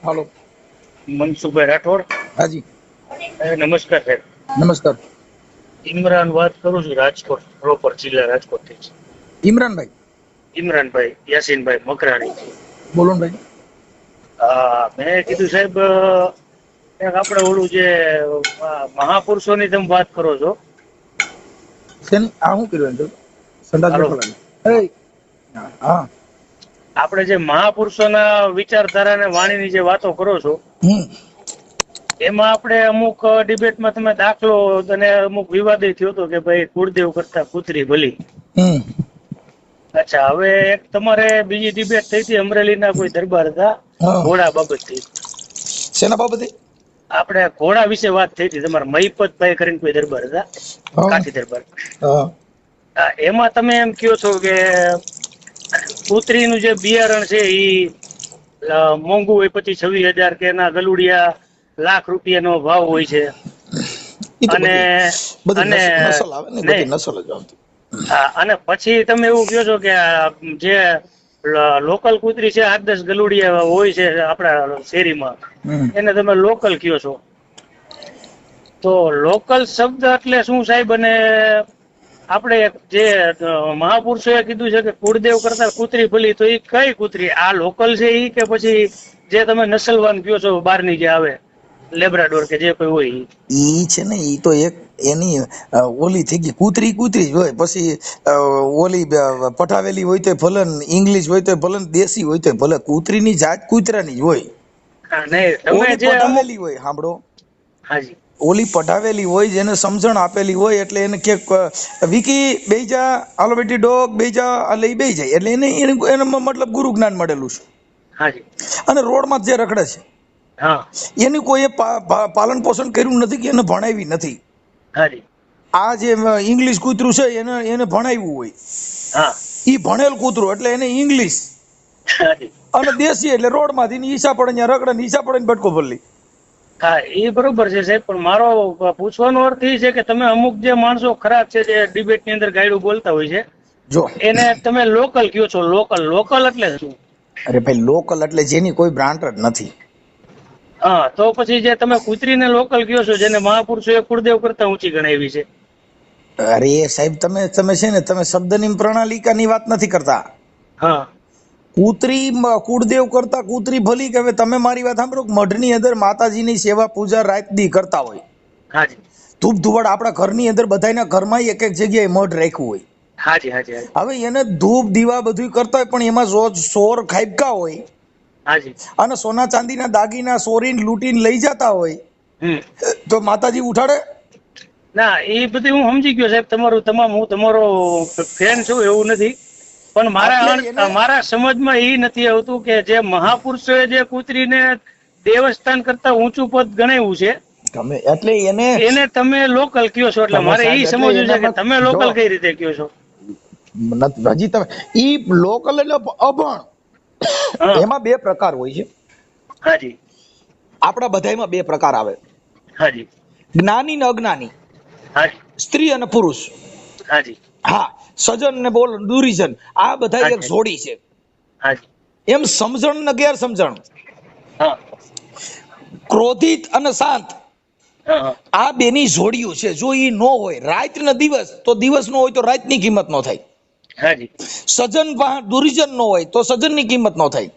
હાલો. મનસુખભાઈ રાઠોડ. હાજી નમસ્કાર સાહેબ. નમસ્કાર. ઇમરાન વાત કરું છું, રાજકોટ પ્રોપર જિલ્લા રાજકોટ થી. ઇમરાનભાઈ? ઇમરાનભાઈ યાસીનભાઈ મકરાણી. બોલો ને ભાઈ. હા, મેં કીધું સાહેબ એક આપણે ઓલું જે મહાપુરુષોની તમે વાત કરો છો. શેની આ શું કર્યું એમ? સંદાસ હાલો. બેઠો હા. આપણે જે મહાપુરુષોના વિચારધારા અને વાણીની જે વાતો કરો છો, એમાં આપણે અમુક ડિબેટમાં તમે દાખલો અને અમુક વિવાદે થયો હતો કે ભાઈ કુળદેવ કરતા કૂતરી ભલી. અચ્છા, હવે એક તમારે બીજી ડિબેટ થઈ હતી અમરેલીના કોઈ દરબાર હતા ઘોડા બાબતથી. શેના બાબતે? આપણે ઘોડા વિશે વાત થઈ હતી. તમારા મહિપતભાઈ કરીને કોઈ દરબાર હતા, કાઠી દરબાર. એમાં તમે એમ કહો છો કે કૂતરીનું જે બિયારણ છે એ મોંઘું હોય, 25-26 હજાર કે એના ગલુડિયા લાખ રૂપિયાનો ભાવ હોય છે. અને અને પછી તમે એવું કહો છો કે જે લોકલ કૂતરી છે 8-10 ગલુડિયા હોય છે આપણા શેરીમાં, એને તમે લોકલ કહો છો. તો લોકલ શબ્દ એટલે શું સાહેબ? અને આપણે જે મહાપુરુષોએ કીધું છે કે કુળદેવ કરતા કૂતરી ભલી, તો એ કઈ કૂતરી? આ લોકલ છે એ કે પછી જે તમે નસલવાન કહો છો બહારની જે આવે લેબ્રાડોર કે જે કોઈ હોય ઈ છે ને? ઈ તો એક એની ઓલી થઈ ગઈ. કૂતરી કૂતરી જ હોય. પછી ઓલી પઠાવેલી હોય તો ભલે, ઇંગ્લિશ હોય તો ભલે, દેશી હોય તો ભલે, કૂતરીની જાત કૂતરાની જ હોય. ઓલી પઠાવેલી હોય, સાંભળો, હાજી, ઓલી પઢાવેલી હોય, જેને સમજણ આપેલી હોય, એટલે એને ક્યાંક વિકી બેજા, હાલો બેટી ડોગ બેજા, એટલે એ બેઈ જાય. એટલે એને મતલબ ગુરુ જ્ઞાન મળેલું છે. હાજી. અને રોડમાં જે રખડે છે એની કોઈએ પાલન પોષણ કર્યું નથી કે એને ભણાવી નથી. આ જે ઇંગ્લિશ કૂતરું છે એને ભણાવ્યું હોય, ઈ ભણેલ કૂતરું એટલે એને ઇંગ્લિશ. અને દેશી એટલે રોડમાંથી ઈસા પડે ત્યાં રખડે, ઈસા પડે ભટકો ભરલી. હા, એ બરોબર છે સાહેબ, પણ મારો પૂછવાનો અર્થ એ છે કે તમે અમુક જે માણસો ખરાબ છે જે ડિબેટ ની અંદર ગાયડું બોલતા હોય છે, જો એને તમે લોકલ કયો છો. લોકલ એટલે શું? અરે ભાઈ, લોકલ એટલે જેની કોઈ બ્રાન્ડ જ નથી. હા, તો પછી જે તમે કૂતરીને લોકલ કયો છો, જેને મહાપુરુષોએ કુળદેવ કરતા ઊંચી ગણાવી છે. અરે સાહેબ, તમે છે ને, તમે શબ્દની પ્રણાલિકાની વાત નથી કરતા. હા, કૂતરી કુળદેવ કરતા કૂતરી ભલી કે હવે તમે મારી વાત સાંભળો. મઢની અંદર માતાજીની સેવા પૂજા રાત દી કરતા હોય. હાજી. ધૂપ ધુવાડ આપણા ઘરની અંદર બધાના ઘરમાં એક એક જગ્યાએ મઢ રાખ્યું હોય. હાજી, હાજી. હવે એને ધૂપ દીવા બધું કરતા હોય, પણ એમાં રોજ સોર ખાઈબકા હોય. હાજી. અને સોના ચાંદીના દાગીના સોરીને લૂંટીને લઈ જતા હોય, તો માતાજી ઉઠાડે? ના, એ બધું હું સમજી ગયો સાહેબ. હું તમારો ફેન છું એવું નથી, પણ મારા સમજમાં એ નથી આવતું કે જે મહાપુરુષોએ જે કૂતરીને દેવસ્થાન કરતા ઊંચું પદ ગણાવ્યું છે, એટલે એને તમે લોકલ કયો છો. એટલે મારે એ સમજવું છે કે તમે લોકલ કઈ રીતે કયો છો. હજી તમે ઈ લોકલ એટલે અભણ. એમાં બે પ્રકાર હોય છે. હાજી. આપણા બધામાં બે પ્રકાર આવે. હાજી. જ્ઞાની ને અજ્ઞાની. હાજી. સ્ત્રી અને પુરુષ. હાજી. હા, સજન ને બોલ દુરીજન, આ બધા એક જોડી છે. હાજી. એમ સમજણ ને ગેરસમજણ, ક્રોધિત અને શાંત, આ બેની જોડિયું છે. જો ઈ નો હોય રાત ને દિવસ, તો દિવસ નો હોય તો રાત ની કિંમત નો થાય. હાજી. સજન દુરીજન નો હોય તો સજન ની કિંમત નો થાય.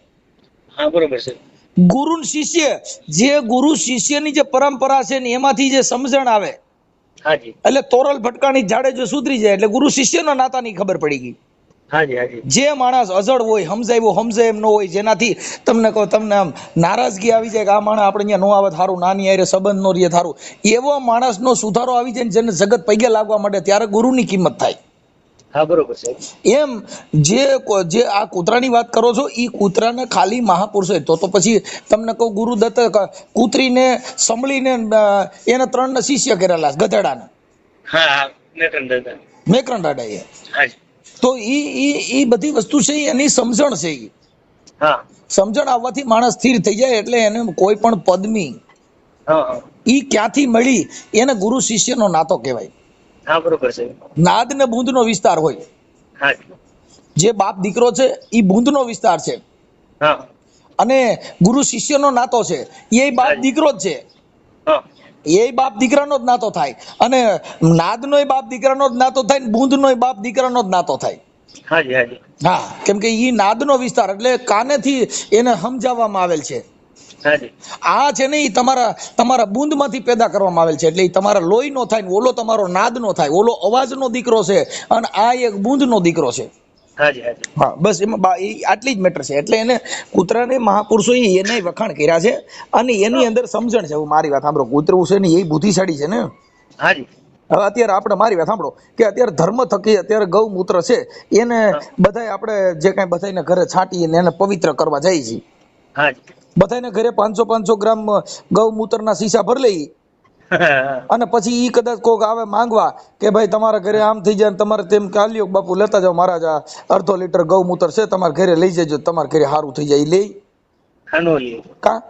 હા, બરોબર છે. ગુરુ શિષ્ય, જે ગુરુ શિષ્યની જે પરંપરા છે ને એમાંથી જે સમજણ આવે, હાજી, એટલે તોરલ ભટકાની ઝાડે જો સુધરી જાય એટલે ગુરુ શિષ્યનો નાતાની ખબર પડી ગઈ. હાજી, હાજી. જે માણસ અજળ હોય, સમજાય એમ નો હોય, જેનાથી તમને આમ નારાજગી આવી જાય કે આ માણસ આપણે અહીંયા નો આવે થારું, નાની આરે સંબંધ નો રહે થારું, એવો માણસનો સુધારો આવી જાય, જેને જગત પૈગે લાગવા માંડે, ત્યારે ગુરુની કિંમત થાય. હા, બરોબર છે. એમ જે આ કૂતરાની વાત કરો છો, એ કૂતરાને ખાલી મહાપુરુષ હોય તો પછી તમને કહું, ગુરુદત્ત કૂતરીને સંભળીને એને 3 શિષ્ય કરેલા ગધેડાને. હા, મેકરણ દાદા. તો ઈ બધી વસ્તુ છે, એની સમજણ છે. હા, સમજણ આવવાથી માણસ સ્થિર થઈ જાય. એટલે એને કોઈ પણ પદમી ઈ ક્યાંથી મળી, એને ગુરુ શિષ્યનો નાતો કહેવાય. હા, બરોબર છે. નાદ ને બુંદ નો વિસ્તાર હોય. જે બાપ દીકરો છે એ બુંદ નો વિસ્તાર છે. અને ગુરુ શિષ્યનો નાતો છે, એ બાપ દીકરો જ છે, હા એ બાપ દીકરાનો જ નાતો થાય, અને નાદનો બાપ દીકરાનો જ નાતો થાય, બુંદનો બાપ દીકરાનો જ નાતો થાય. હાજી હાજી હા, કેમ કે ઈ નાદનો વિસ્તાર એટલે કાનેથી એને સમજાવવામાં આવેલ છે. હાજી આ છે ને ઈ તમારા બુંદમાંથી પેદા કરવામાં આવેલ છે, એટલે ઈ તમારા લોહીનો થાય ને ઓલો તમારો નાદનો થાય, ઓલો અવાજનો દીકરો છે અને આ એક બુંદનો દીકરો છે. હાજી હાજી હા, બસ એમાં આટલી જ મેટર છે. એટલે એને કૂતરાને મહાપુરુષોએ એને વખાણ કર્યા છે, અને એની અંદર સમજણ છે. મારી વાત સાંભળો, કૂતરું છે ને એ બુદ્ધિશાળી છે ને. હાજી હવે અત્યારે આપણે મારી વાત સાંભળો કે અત્યારે ધર્મ થકી અત્યારે ગૌમૂત્ર છે એને બધાય આપણે જે કાંઈ બધાને ઘરે છાંટીને એને પવિત્ર કરવા જાય છે. હાજી બધાને ઘરે 500 ગ્રામ ગૌમૂત્રના શીશા ભરી લઈ અને પછી ઈ કદાચ કોક આવે માંગવા કે ભાઈ તમારા ઘરે આમ થઈ જાય, તમારે તેમ કાલ્યો બાપુ લેતા જાઓ, મહારાજ આ અડધો લીટર ગૌમૂત્ર છે તમારા ઘરે લઈ જજો, તમારા ઘરે સારું થઈ જાય. લે કા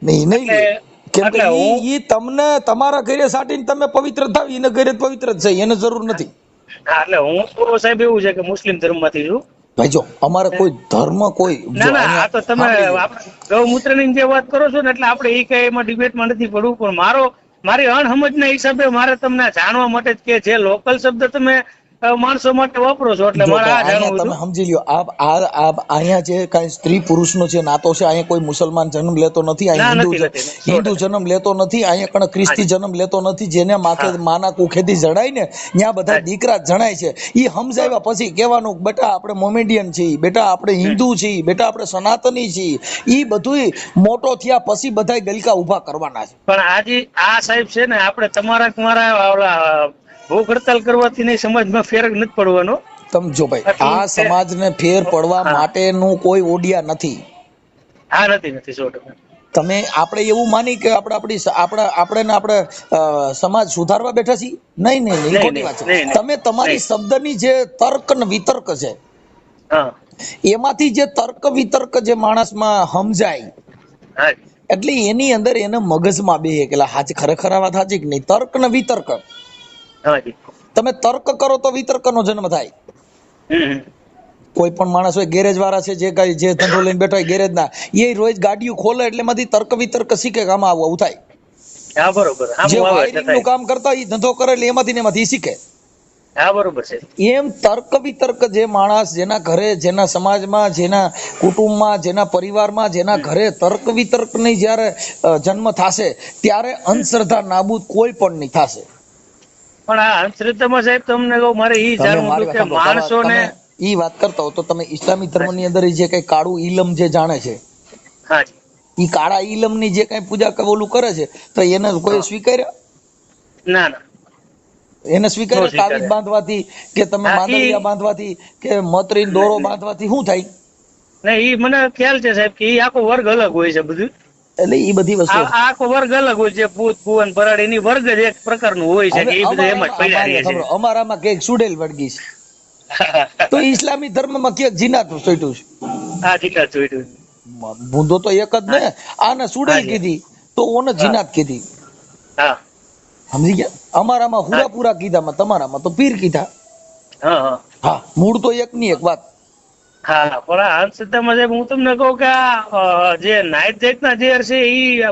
નહીં લે, કેમ કે ઈ તમને તમારા ઘરે સાટીને તમે પવિત્ર થાવ, એને ઘરે પવિત્ર જ છે, એને જરૂર નથી. એટલે હું તો સાહેબ એવું છે કે મુસ્લિમ ધર્મમાંથી છું. ભાઈ જો અમારે કોઈ ધર્મ કોઈ ના આ તો તમે ગૌમૂત્ર ની જે વાત કરો છો ને, એટલે આપણે એ કઈ એમાં ડિબેટમાં નથી પડવું, પણ મારી અણસમજના હિસાબે મારે તમને જાણવા માટે જ કે જે લોકલ શબ્દ તમે માણસો માટે વાપરો છો, એટલે મારે આ જાણવું તમે સમજી લ્યો. અહીંયા જે કાંઈ સ્ત્રી પુરુષનો જે નાતો છે, અહીંયા કોઈ મુસલમાન જન્મ લેતો નથી, અહીંયા હિન્દુ જન્મ લેતો નથી, અહીંયા કણ ખ્રિસ્તી જન્મ લેતો નથી. જેને માના કુખેથી જણાય ને ત્યાં બધા દીકરા જણાય છે. એ સમજાવ્યા પછી કહેવાનું બેટા આપણે મોમેડિયન છીએ, બેટા આપણે હિન્દુ છીએ, બેટા આપણે સનાતની છીએ. એ બધું મોટો થયા પછી બધા ગલકા ઉભા કરવાના છે. પણ આજે આ સાહેબ છે ને, આપણે તમારા ભૂખ હડતાલ કરવાથી નહીં સમાજમાં ફેર નથી પડવાનો. સમજો ભાઈ, આ સમાજને ફેર પડવા માટેનું કોઈ ઓડિયા નથી. હા નથી 100%. તમે આપણે એવું માની કે આપણે સમાજ સુધારવા બેઠા છીએ? નહીં, ખોટી વાત છે. તમે તમારી શબ્દની જે તર્ક ને વિતર્ક છે એમાંથી જે તર્ક વિતર્ક જે માણસમાં સમજાય, એટલે એની અંદર એને મગજમાં બે કે હાચ ખરેખર આ વાત સાચી કે નહીં. તર્ક ને વિતર્ક, તમે તર્ક કરો તો વિતર્કનો જન્મ થાય. કોઈ પણ માણસ હોય, ગેરેજ વાળા છે જે ધંધો લઈને બેઠા હોય ગેરેજ ના, એ રોજ ગાડીઓ ખોલે એટલે એમાંથી તર્ક વિતર્ક શીખે કે આમાં આવું થાય. જે વાયરિંગ નું કામ કરતા હોય ધંધો કરે એટલે એમાંથી શીખે. બરોબર છે. એમ તર્ક વિતર્ક જે માણસ જેના ઘરે, જેના સમાજમાં, જેના કુટુંબમાં, જેના પરિવારમાં, જેના ઘરે તર્ક વિતર્ક ની જયારે જન્મ થશે ત્યારે અંધશ્રદ્ધા નાબૂદ કોઈ પણ નહીં થશે. પણ આ અંધશ્રદ્ધામાં સાહેબ તમને કહું, મારે ઈ જાણવું હતું કે માણસોને ઈ વાત કરતા હો તો તમે ઇસ્લામી ધર્મ ની અંદર જે કઈ કાળું ઈલમ જે જાણે છે, ઈ કાળા ઈલમ ની જે કઈ પૂજા ઓલું કરે છે, તો એને કોઈ સ્વીકાર્યા? ના એને સ્વીકાર્યા? તાવીજ બાંધવાથી કે તમે માંદલિયા બાંધવાથી કે મતરીન દોરો બાંધવાથી શું થાય? નહીં, ઈ મને ખ્યાલ છે સાહેબ કે ઈ આખો વર્ગ અલગ હોય છે બધું. એટલે ઈ બધી વસ્તુ આખો વર્ગ અલગ હોય છે. ભૂત ભુવન ભરાડ એની વર્ગ જ એક પ્રકારનું હોય છે કે ઈ બધું એમ જ પડ્યા રહે છે. અમારામાં કઈક સુડેલ વળગી છે તો ઇસ્લામી ધર્મમાં ક્યાંક જીનાત સોટ્યું છે. હા જીનાત સોટ્યું. બુંદો તો એક જ ને, આને સુડેલ કીધી તો ઓને જીનાત કીધી. હા સમજી ગયા? અમારામાં હુરાપુરા કીધામાં, તમારામાં તો પીર કીધા. હા, મૂળ તો એક ની એક વાત. હા, પણ આ અંધશ્રદ્ધામાં સાહેબ હું તમને કહું કે આ જે નાઈટ જાતના ઝેર છે એ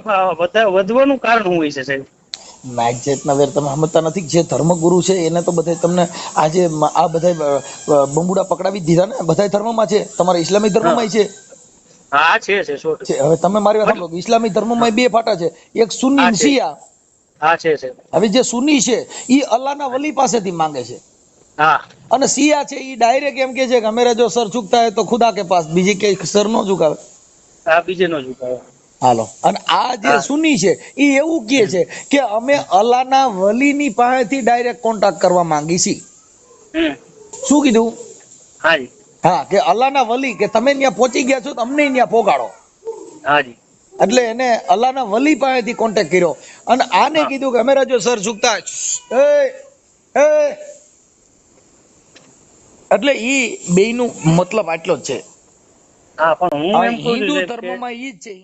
વધવાનું કારણ શું હોય છે સાહેબ? નાઈટ જાતના વેર તમે સમજતા નથી. જે ધર્મગુરુ છે એને તો બધા તમને આજે આ બધા બંબુડા પકડાવી દીધા ને. બધા ધર્મમાં છે, તમારા ઇસ્લામી ધર્મમાં છે. હા છે. હવે તમે મારી વાત સાંભળો, ઇસ્લામી ધર્મમાં બે ફાટા છે, એક સુન્ની અને શિયા. હા છે. હવે જે સુન્ની છે એ અલ્લાહના વલી પાસેથી માંગે છે. હા, અને શિયા છે એ ડાયરેક્ટ એમ કે છે કે હમેરા જો સર ઝુકતા હે તો ખુદા કે પાસ, બીજી કઈ સર નો ઝુકાવે. હા, બીજે નો ઝુકાવે. હાલો, અને આ જે સુન્ની છે એ એવું કહે છે કે અમે અલ્લાહના વલીની પાસેથી ડાયરેક્ટ કોન્ટેક્ટ કરવા માંગી છીએ. શું કીધું? હા, કે અલ્લાહના વલી કે તમે ત્યાં પહોંચી ગયા છો તો અમને ત્યાં પોગાડો. હાજી. એટલે એને અલ્લાહના વલી પાસેથી કોન્ટેક્ટ કર્યો અને આને કીધું કે હમેરા જો સર ઝુકતા એટલે ઈ બેયનું મતલબ આટલો જ છે. હા, પણ હું એમ કહું છું હિન્દુ ધર્મમાં ઈ જ છે.